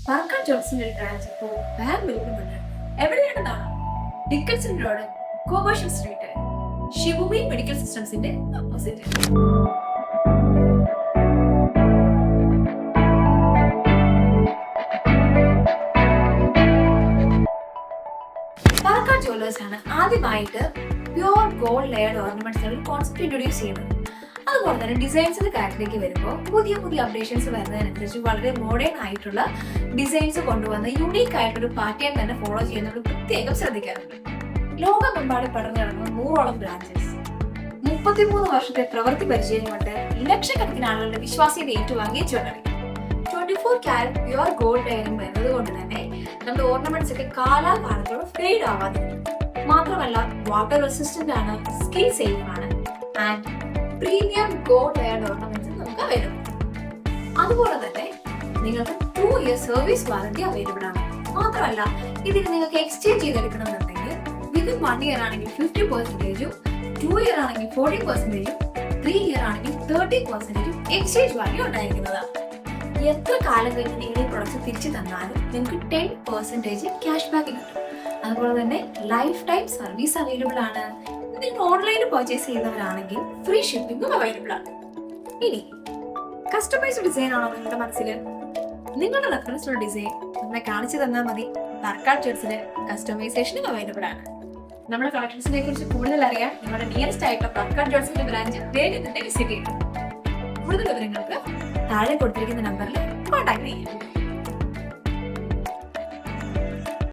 പാർക്കാൻ ജോൺസിന്റെ ഒരു ബ്രാഞ്ച് ഇപ്പോൾ ബാംഗ്ലൂരിലുണ്ട്. എവിടെയാണെന്നാണ്? ഡിക്കൻസൺ റോഡ്, കോമേഴ്ഷ്യൽ സ്ട്രീറ്റ്, ശിവുമി മെഡിക്കൽ സിസ്റ്റംസിന്റെ ഓപ്പോസിറ്റ്. പാർക്കാൻ ജ്വല്ലേഴ്സ് ആണ് ആദ്യമായിട്ട് പ്യൂർ ഗോൾഡ് ലെയർഡ് ഓർണമെന്റ്സ് ഒരു കോൺസെപ്റ്റ് ഇൻട്രൊഡ്യൂസ് ചെയ്യുന്നത്. അതുപോലെ തന്നെ ഡിസൈൻസിന്റെ കാര്യത്തിലേക്ക് വരുമ്പോൾ പുതിയ പുതിയ അപ്ഡേഷൻസ് വരുന്നതിനനുസരിച്ച് വളരെ മോഡേൺ ആയിട്ടുള്ള ഡിസൈൻസ് കൊണ്ടുവന്ന് യൂണീക്ക് ആയിട്ടൊരു പാറ്റേൺ തന്നെ ഫോളോ ചെയ്യുന്നത് പ്രത്യേകം ശ്രദ്ധിക്കാറുണ്ട്. ലോകമെമ്പാടും പടർന്നു കിടക്കുന്ന 100ഓളം ബ്രാഞ്ചസ്, 33 വർഷത്തെ പ്രവൃത്തി പരിചയം കൊണ്ട് ലക്ഷക്കണക്കിന് ആളുകളുടെ വിശ്വാസ്യത ഏറ്റുവാങ്ങിയ jewellery. 24 carrot pure gold layering വരുന്നത് കൊണ്ട് തന്നെ നമ്മുടെ ഓർണമെന്റ്സ് ഒക്കെ കാലാകാലത്തോട് ഫെയ്ഡ് ആവാതിരിക്കും. മാത്രമല്ല വാട്ടർ റെസിസ്റ്റന്റ് ആണ്, സ്കിൻ സേഫ് ആണ് and premium gold layered ornaments നമുക്ക് അവൈലബിൾ. അതുപോലെ തന്നെ നിങ്ങൾക്ക് 2 ഇയർ സർവീസ് വാറന്റി അവൈലബിൾ ആണ്. മാത്രമല്ല ഇതിന് നിങ്ങൾക്ക് എക്സ്ചേഞ്ച് ചെയ്തെടുക്കണമെന്നുണ്ടെങ്കിൽ വിത്തിൻ 1 ഇയർ ആണെങ്കിൽ 50%, 2 ഇയർ ആണെങ്കിൽ 40%, 3 ഇയർ ആണെങ്കിൽ 30% എക്സ്ചേഞ്ച് വാല്യൂ ഉണ്ടായിരിക്കുന്നതാണ്. എത്ര കാലം കഴിഞ്ഞ് നിങ്ങൾ ഈ പ്രൊഡക്റ്റ് തിരിച്ചു തന്നാലും നിങ്ങൾക്ക് 10% ക്യാഷ് ബാക്ക് കിട്ടും. അതുപോലെ തന്നെ ലൈഫ് ടൈം സർവീസ് അവൈലബിൾ ആണ്. നിങ്ങൾ ഓൺലൈനിൽ പർച്ചേസ് ചെയ്യുന്നവരാണെങ്കിൽ ഫ്രീ ഷിപ്പിംഗും അവൈലബിൾ ആണ്. ഇനി കസ്റ്റമൈസ്ഡ് ഡിസൈൻ ആണോ നിങ്ങളുടെ മനസ്സിൽ? നിങ്ങളുടെ റെഫറൻസിലുള്ള ഡിസൈൻ നമ്മളെ കാണിച്ചു തന്നാൽ മതി. പാർക്കാൻ ജ്വല്ലേഴ്സിന് കസ്റ്റമൈസേഷനും അവൈലബിൾ ആണ്. നമ്മുടെ കളക്ഷൻസിനെ കുറിച്ച് കൂടുതൽ അറിയാൻ നിങ്ങളുടെ നിയറസ്റ്റ് ആയിട്ടുള്ള പാർക്കാൻ ജ്വല്ലേഴ്സിന്റെ ബ്രാഞ്ച് വേഗം തന്നെ വിസിറ്റ് ചെയ്യും. കൂടുതൽ വിവരങ്ങൾക്ക് താഴെ കൊടുത്തിരിക്കുന്ന നമ്പറിൽ കോൺടാക്ട് ചെയ്യാം.